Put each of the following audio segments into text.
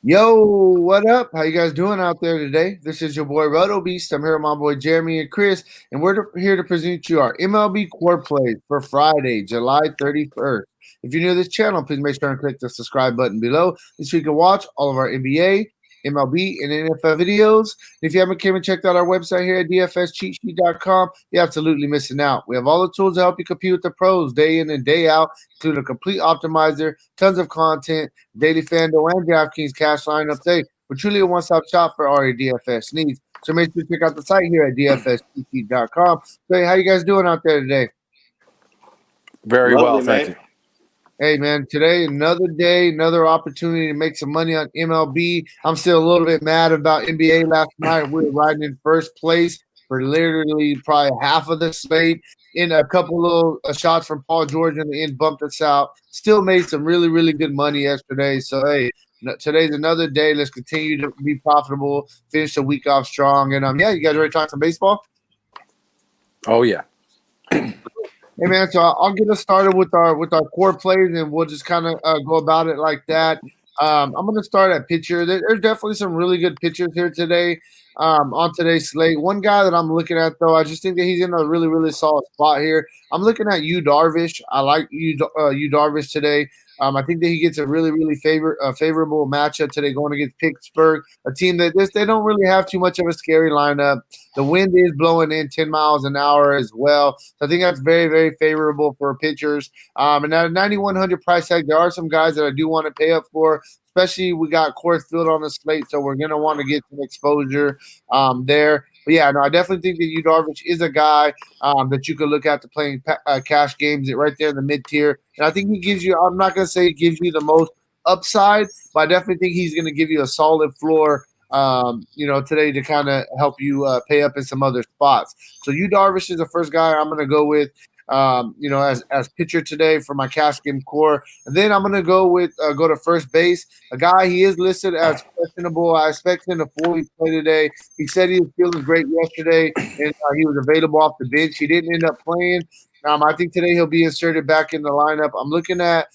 Yo, what up? How you guys doing out there today? This is your boy RotoBeast. I'm here with my boy Jeremy and Chris, and here to present you our MLB Core Plays for Friday, July 31st. If you're new to this channel, please make sure and click the subscribe button below so you can watch all of our NBA, MLB, and NFL videos. If you haven't came and checked out our website here at DFSCheatSheet.com, you're absolutely missing out. We have all the tools to help you compete with the pros day in and day out, including a complete optimizer, tons of content, daily FanDuel and DraftKings cash lineup day. We're truly a one-stop shop for all your DFS needs. So make sure to check out the site here at DFSCheatSheet.com. So hey, how you guys doing out there today? Very Lovely, well, thank you. Hey, man, today, another day, another opportunity to make some money on MLB. I'm still a little bit mad about NBA last night. We were riding in first place for literally probably half of the slate. In a couple little shots from Paul George in the end bumped us out. Still made some really, really good money yesterday. So, hey, today's another day. Let's continue to be profitable, finish the week off strong. And, yeah, you guys ready to talk some baseball? Oh, yeah. Hey man, so I'll get us started with our core plays, and we'll just kind of go about it like that. I'm going to start at pitcher. There's definitely some really good pitchers here today on today's slate. One guy that I'm looking at, though, I just think that he's in a really, really solid spot here. I'm looking at Yu Darvish. I like Yu Darvish today. I think that he gets a really, really favorable matchup today going against Pittsburgh, a team that they don't really have too much of a scary lineup. The wind is blowing in 10 miles an hour as well. So I think that's very, very favorable for pitchers. And at a 9,100 price tag, there are some guys that I do want to pay up for, especially we got Coors Field on the slate, so we're going to want to get some exposure there. But yeah, no, I definitely think that Yu Darvish is a guy that you could look at to playing cash games right there in the mid tier. And I think he gives you, I'm not going to say he gives you the most upside, but I definitely think he's going to give you a solid floor, today to kind of help you pay up in some other spots. So Yu Darvish is the first guy I'm going to go with. As pitcher today for my cash game core. And then I'm going to go to first base. A guy, he is listed as questionable. I expect him to fully play today. He said he was feeling great yesterday, and he was available off the bench. He didn't end up playing. I think today he'll be inserted back in the lineup. I'm looking at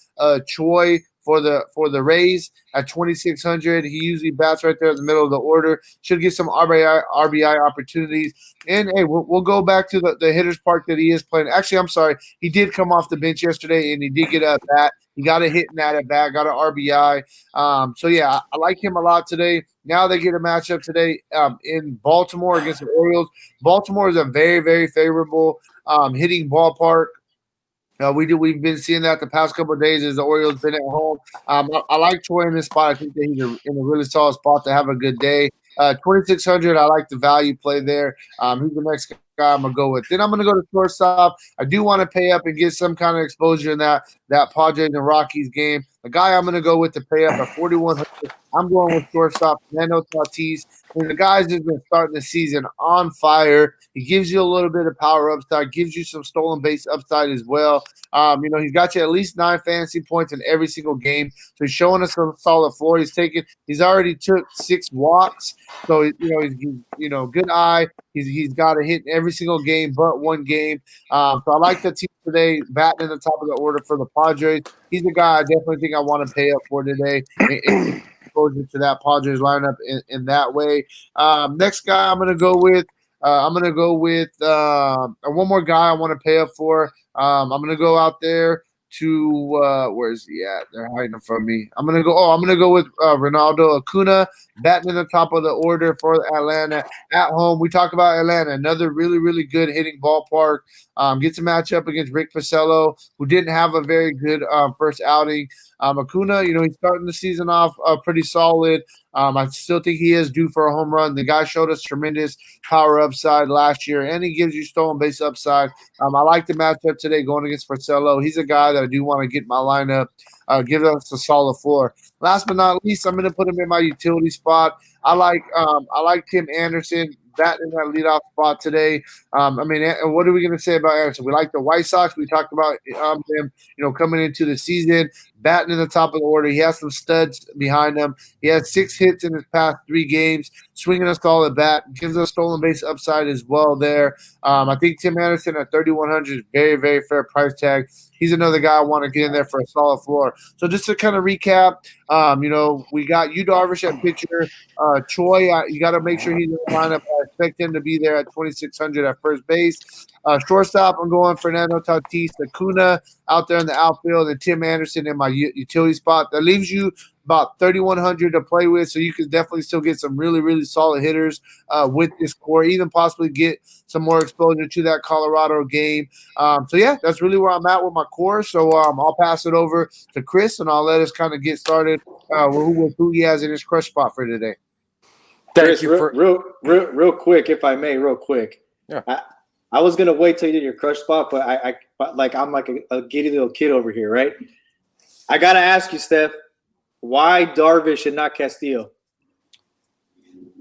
Choi for the Rays at 2,600. He usually bats right there in the middle of the order. Should get some RBI opportunities. And hey, we'll go back to the hitter's park that he is playing. Actually, I'm sorry, he did come off the bench yesterday and he did get a bat. He got a hit in that at bat, got an RBI. So yeah, I like him a lot today. Now they get a matchup today in Baltimore against the Orioles. Baltimore is a very, very favorable hitting ballpark. We've been seeing that the past couple of days as the Orioles been at home. I like Troy in this spot. I think that he's in a really solid spot to have a good day. 2,600, I like the value play there. Who's the next guy I'm gonna go with? Then I'm gonna go to shortstop. I do want to pay up and get some kind of exposure in that Padres and Rockies game. The guy I'm gonna go with to pay up at 4,100. I'm going with shortstop Fernando Tatis. And the guy's just been starting the season on fire. He gives you a little bit of power upside, gives you some stolen base upside as well. He's got you at least 9 fantasy points in every single game. So he's showing us a solid floor. He's already took 6 walks. So he's good eye. He's got a hit in every single game but one game. So I like the team today, batting in the top of the order for the Padres. He's the guy I definitely think I want to pay up for today. Exposure to that Padres lineup in that way. Next guy I'm going to go with. One more guy I want to pay up for. I'm going to go out there to where's he at? They're hiding him from me. I'm gonna go with Ronaldo Acuna, batting in the top of the order for Atlanta at home. We talk about Atlanta, another really, really good hitting ballpark. Gets a matchup against Rick Porcello, who didn't have a very good first outing. Acuna, he's starting the season off pretty solid. I still think he is due for a home run. The guy showed us tremendous power upside last year, and he gives you stolen base upside. I like the matchup today going against Porcello. He's a guy that I do want to get in my lineup. Give us a solid floor. Last but not least, I'm going to put him in my utility spot. I like Tim Anderson batting in that leadoff spot today. What are we going to say about Anderson? We like the White Sox. We talked about them, coming into the season. batting in the top of the order. He has some studs behind him. He has 6 hits in his past 3 games, swinging a solid bat, gives us stolen base upside as well there. I think Tim Anderson at 3,100 is very, very fair price tag. He's another guy I want to get in there for a solid floor. So just to kind of recap, we got Yu Darvish at pitcher. Choi, you got to make sure he's in the lineup. I expect him to be there at 2,600 at first base. Shortstop, I'm going Fernando Tatis, Acuna out there in the outfield, and Tim Anderson in my utility spot. That leaves you about 3,100 to play with, so you can definitely still get some really, really solid hitters with this core, even possibly get some more exposure to that Colorado game. That's really where I'm at with my core. So I'll pass it over to Chris, and I'll let us kind of get started with who he has in his crush spot for today. Chris, real quick, if I may, real quick. Yeah. I was gonna wait till you did your crush spot, but I'm like a giddy little kid over here, right? I gotta ask you, Steph, why Darvish and not Castillo?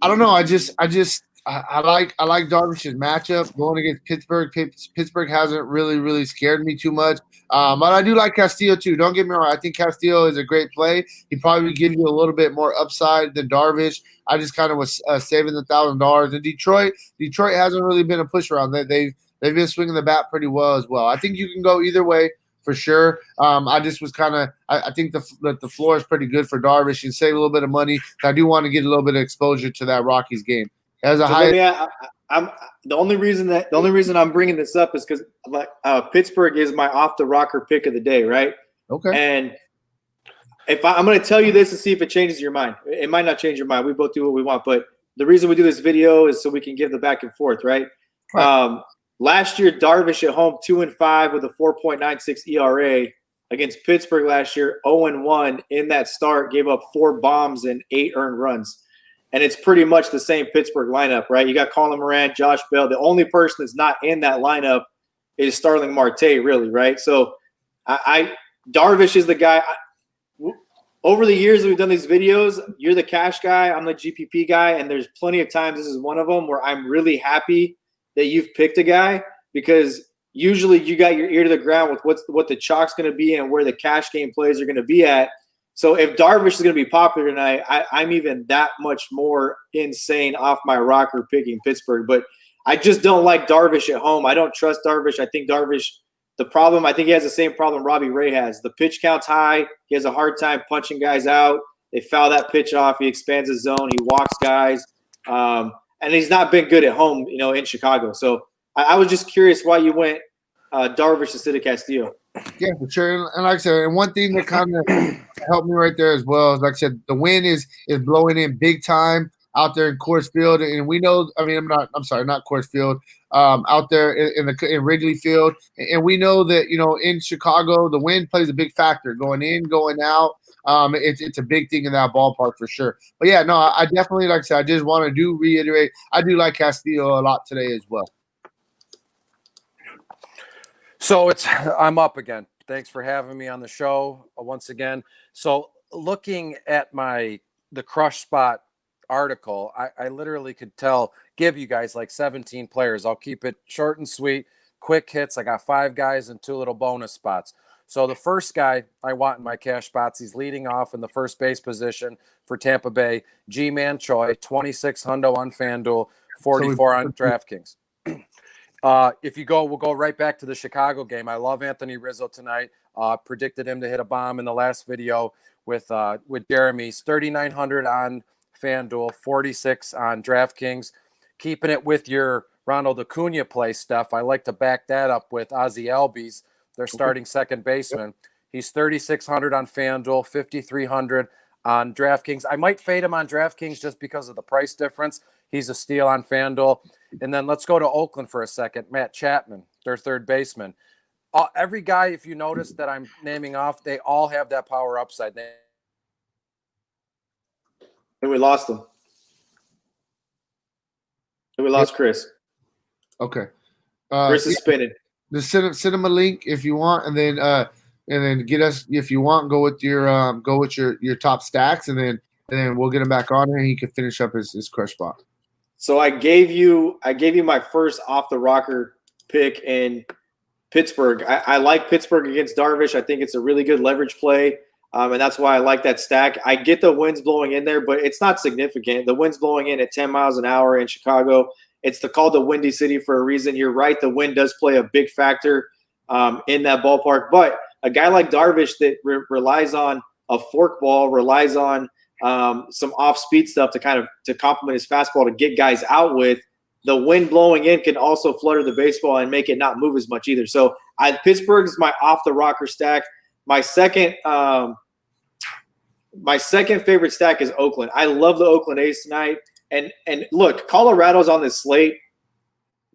I don't know. I like Darvish's matchup going against Pittsburgh. Pittsburgh hasn't really scared me too much. But I do like Castillo too. Don't get me wrong. I think Castillo is a great play. He probably would give you a little bit more upside than Darvish. I just kind of was saving the $1,000. And Detroit hasn't really been a push around. They've been swinging the bat pretty well as well. I think you can go either way for sure. I just was kind of I think the floor is pretty good for Darvish. You can save a little bit of money. I do want to get a little bit of exposure to that Rockies game. As a I'm the only reason I'm bringing this up is because Pittsburgh is my off the rocker pick of the day, right? Okay. And if I'm going to tell you this and see if it changes your mind. It might not change your mind. We both do what we want, but the reason we do this video is so we can give the back and forth, right? Last year, Darvish at home 2-5 with a 4.96 ERA against Pittsburgh last year, 0-1 in that start, gave up 4 bombs and 8 earned runs. And it's pretty much the same Pittsburgh lineup, right? You got Colin Moran, Josh Bell. The only person that's not in that lineup is Starling Marte, really, right? So Darvish is the guy. Over the years that we've done these videos, you're the cash guy, I'm the GPP guy, and there's plenty of times, this is one of them, where I'm really happy that you've picked a guy because usually you got your ear to the ground with what the chalk's going to be and where the cash game plays are going to be at. So if Darvish is going to be popular tonight, I'm even that much more insane off my rocker picking Pittsburgh. But I just don't like Darvish at home. I don't trust Darvish. I think Darvish, I think he has the same problem Robbie Ray has. The pitch count's high. He has a hard time punching guys out. They foul that pitch off. He expands his zone. He walks guys. And he's not been good at home, in Chicago. So I was just curious why you went Darvish instead of Castillo. Yeah, for sure. And like I said, and one thing that kind of helped me right there as well is, like I said, the wind is blowing in big time out there in Coors Field, and we know. Not Coors Field. Out there in Wrigley Field, and we know that in Chicago the wind plays a big factor going in, going out. It's a big thing in that ballpark for sure. But yeah, no, I definitely, like I said, I just want to reiterate, I do like Castillo a lot today as well. So I'm up again. Thanks for having me on the show once again. So looking at the crush spot article, I literally could give you guys like 17 players. I'll keep it short and sweet, quick hits. I got 5 guys and 2 little bonus spots. So the first guy I want in my cash spots, he's leading off in the first base position for Tampa Bay, G-Man Choi, 2,600 on FanDuel, 44 on DraftKings. We'll go right back to the Chicago game. I love Anthony Rizzo tonight. Predicted him to hit a bomb in the last video with Jeremy's 3,900 on FanDuel, 46 on DraftKings. Keeping it with your Ronald Acuna play stuff, I like to back that up with Ozzie Albies, their starting second baseman. He's 3,600 on FanDuel, 5,300 on DraftKings. I might fade him on DraftKings just because of the price difference. He's a steal on FanDuel. And then let's go to Oakland for a second. Matt Chapman, their third baseman. Every guy, if you notice that I'm naming off, they all have that power upside. And we lost him. And we lost Chris. Okay. Chris is spinning. Just send him a link if you want, and then get us if you want. Go with your top stacks, and then we'll get him back on here, and he can finish up his crush spot. So I gave you my first off the rocker pick in Pittsburgh. I like Pittsburgh against Darvish. I think it's a really good leverage play. And that's why I like that stack. I get the winds blowing in there, but it's not significant. The wind's blowing in at 10 miles an hour in Chicago. It's called the Windy City for a reason. You're right. The wind does play a big factor in that ballpark. But a guy like Darvish that relies on a fork ball, relies on some off-speed stuff to complement his fastball to get guys out with, the wind blowing in can also flutter the baseball and make it not move as much either. So Pittsburgh is my off-the-rocker stack. My second favorite stack is Oakland. I love the Oakland A's tonight. And look, Colorado's on this slate.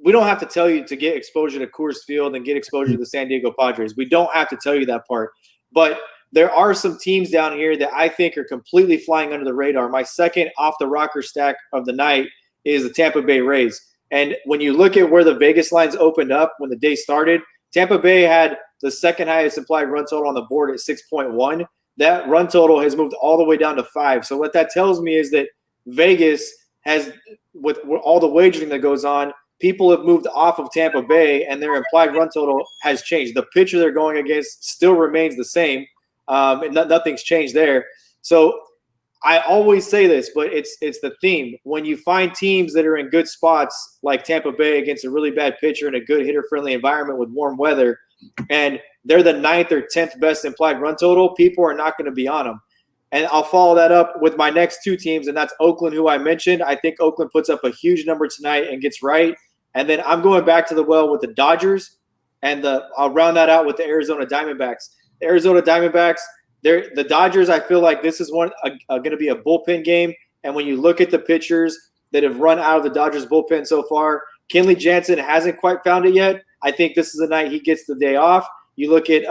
We don't have to tell you to get exposure to Coors Field and get exposure to the San Diego Padres. We don't have to tell you that part. But there are some teams down here that I think are completely flying under the radar. My second off-the-rocker stack of the night is the Tampa Bay Rays. And when you look at where the Vegas lines opened up when the day started, Tampa Bay had the second highest implied run total on the board at 6.1. That run total has moved all the way down to 5. So what that tells me is that Vegas has, with all the wagering that goes on, people have moved off of Tampa Bay and their implied run total has changed. The pitcher they're going against still remains the same. And nothing's changed there. So I always say this, but it's the theme. When you find teams that are in good spots like Tampa Bay against a really bad pitcher in a good hitter-friendly environment with warm weather, and they're the 9th or 10th best implied run total, people are not going to be on them. And I'll follow that up with my next two teams, and that's Oakland, who I mentioned. I think Oakland puts up a huge number tonight and gets right. And then I'm going back to the well with the Dodgers, and I'll round that out with the Arizona Diamondbacks. The Arizona Diamondbacks, the Dodgers, I feel like this is going to be a bullpen game. And when you look at the pitchers that have run out of the Dodgers bullpen so far, Kenley Jansen hasn't quite found it yet. I think this is the night he gets the day off. You look at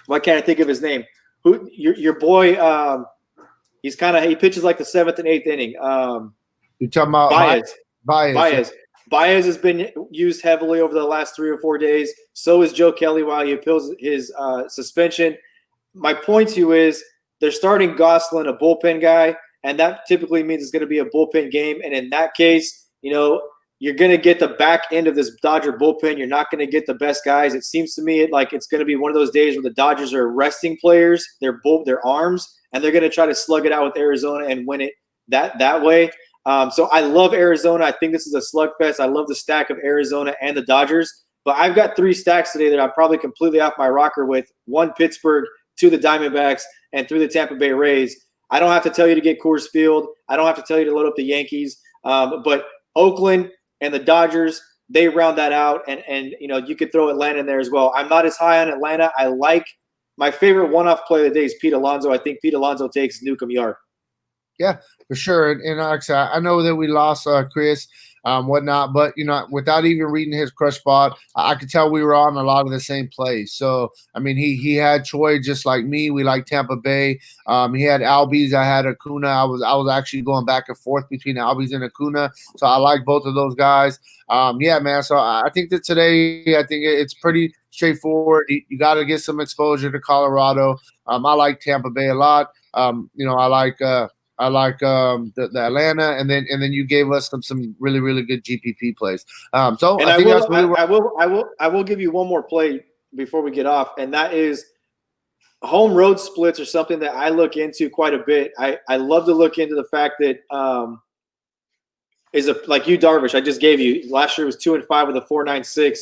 why can't I think of his name? Who your boy? He pitches like the 7th and 8th inning. You're talking about Baez. Baez has been used heavily over the last 3 or 4 days. So is Joe Kelly while he appeals his suspension. My point to you is they're starting Gosselin, a bullpen guy, and that typically means it's going to be a bullpen game. And in that case, you're going to get the back end of this Dodger bullpen. You're not going to get the best guys. It seems to me like it's going to be one of those days where the Dodgers are resting players, their arms, and they're going to try to slug it out with Arizona and win it that way. So I love Arizona. I think this is a slugfest. I love the stack of Arizona and the Dodgers. But I've got 3 stacks today that I'm probably completely off my rocker with. 1 Pittsburgh, 2 the Diamondbacks, and 3 the Tampa Bay Rays. I don't have to tell you to get Coors Field. I don't have to tell you to load up the Yankees. But Oakland and the Dodgers, they round that out. And you could throw Atlanta in there as well. I'm not as high on Atlanta. I like my favorite one-off play of the day is Pete Alonso. I think Pete Alonso takes Newcomb Yard. Yeah, for sure. And like I said, I know that we lost Chris, whatnot, but without even reading his crush spot, I could tell we were on a lot of the same plays. So I mean, he had Troy just like me. We like Tampa Bay. He had Albies. I had Acuna. I was actually going back and forth between Albies and Acuna. So I like both of those guys. Yeah, man. So I think that today, it's pretty straightforward. You got to get some exposure to Colorado. I like Tampa Bay a lot. I like the Atlanta, and then you gave us some really, really good GPP plays. I will give you one more play before we get off, and that is home road splits are something that I look into quite a bit. I love to look into the fact that like you, Darvish, I just gave you last year was 2-5 with a 4.96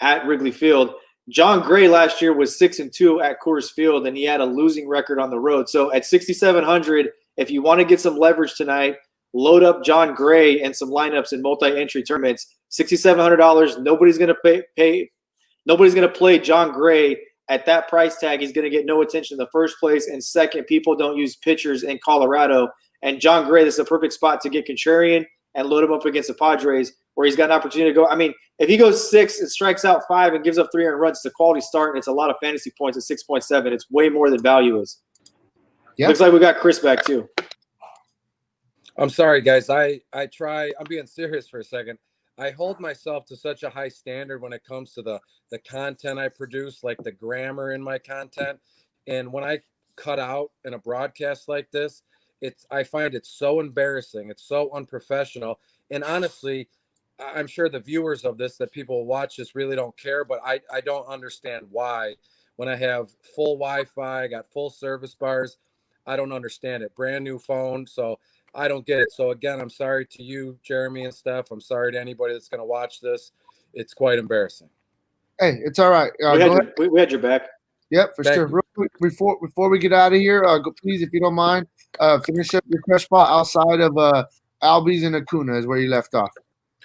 at Wrigley Field. John Gray last year was 6-2 at Coors Field, and he had a losing record on the road. So at 6,700. If you want to get some leverage tonight, load up John Gray and some lineups in multi-entry tournaments. $6,700. Nobody's going to play John Gray at that price tag. He's going to get no attention in the first place. And second, people don't use pitchers in Colorado. And John Gray, this is a perfect spot to get contrarian and load him up against the Padres, where he's got an opportunity to go. I mean, if he goes 6 and strikes out 5 and gives up 3 earned runs, it's a quality start, and it's a lot of fantasy points at 6.7. It's way more than value is. Yep. Looks like we got Chris back too. I'm sorry, guys. I'm being serious for a second. I hold myself to such a high standard when it comes to the content I produce, like the grammar in my content. And when I cut out in a broadcast like this, I find it so embarrassing. It's so unprofessional. And honestly, I'm sure the viewers of this that people watch this really don't care, but I don't understand why. when I have full Wi-Fi, I got full service bars. I don't understand it. Brand new phone, so I don't get it. So again, I'm sorry to you, Jeremy and Steph. I'm sorry to anybody that's going to watch this. It's quite embarrassing. Hey, it's all right. We had your back. Yep, for sure. Real quick, before we get out of here, please, if you don't mind, finish up your crush spot outside of Albies and Acuna is where you left off.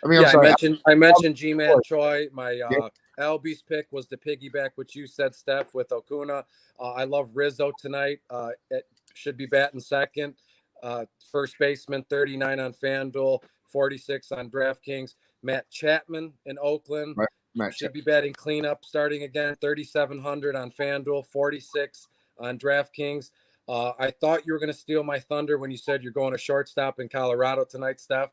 I'm sorry. I mentioned G-Man Choi. My Albies pick was the piggyback, which you said, Steph, with Acuna. I love Rizzo tonight. It should be batting second. First baseman, 39 on FanDuel, 46 on DraftKings. Matt Chapman in Oakland. Right. Should be batting cleanup starting again, 3,700 on FanDuel, 46 on DraftKings. I thought you were going to steal my thunder when you said you're going to shortstop in Colorado tonight, Steph.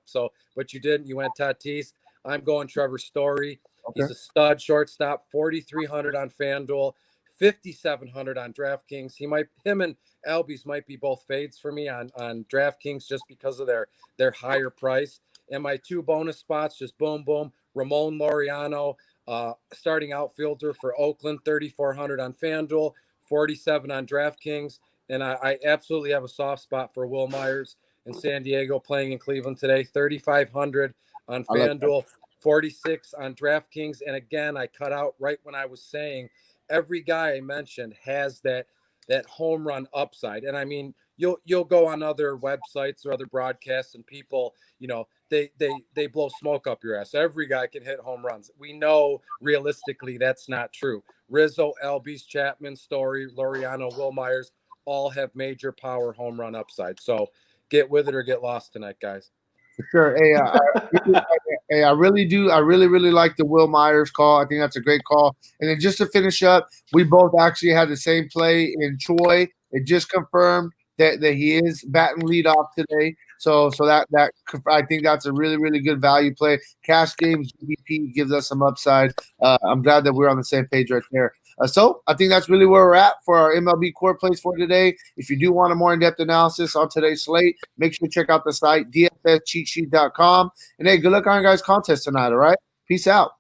But you didn't. You went Tatis. I'm going Trevor Story. Okay. He's a stud shortstop, 4,300 on FanDuel, 5,700 on DraftKings. Him and Albies might be both fades for me on DraftKings just because of their higher price. And my two bonus spots, just boom, boom. Ramon Laureano, starting outfielder for Oakland, 3,400 on FanDuel, 47 on DraftKings. And I absolutely have a soft spot for Will Myers in San Diego playing in Cleveland today, 3,500 on FanDuel, 46 on DraftKings. And again, I cut out right when I was saying every guy I mentioned has that home run upside. And I mean, you'll go on other websites or other broadcasts and people, they blow smoke up your ass. Every guy can hit home runs. We know realistically that's not true. Rizzo, Albies, Chapman, Story, Laureano, Will Myers all have major power home run upside. So get with it or get lost tonight, guys. For sure. Hey, I really do. I really, really like the Will Myers call. I think that's a great call. And then just to finish up, we both actually had the same play in Choi. It just confirmed that he is batting leadoff today. So that I think that's a really, really good value play. Cash games GDP gives us some upside. I'm glad that we're on the same page right there. So I think that's really where we're at for our MLB Core Plays for today. If you do want a more in-depth analysis on today's slate, make sure to check out the site, dfscheatsheet.com. And hey, good luck on your guys' contest tonight, all right? Peace out.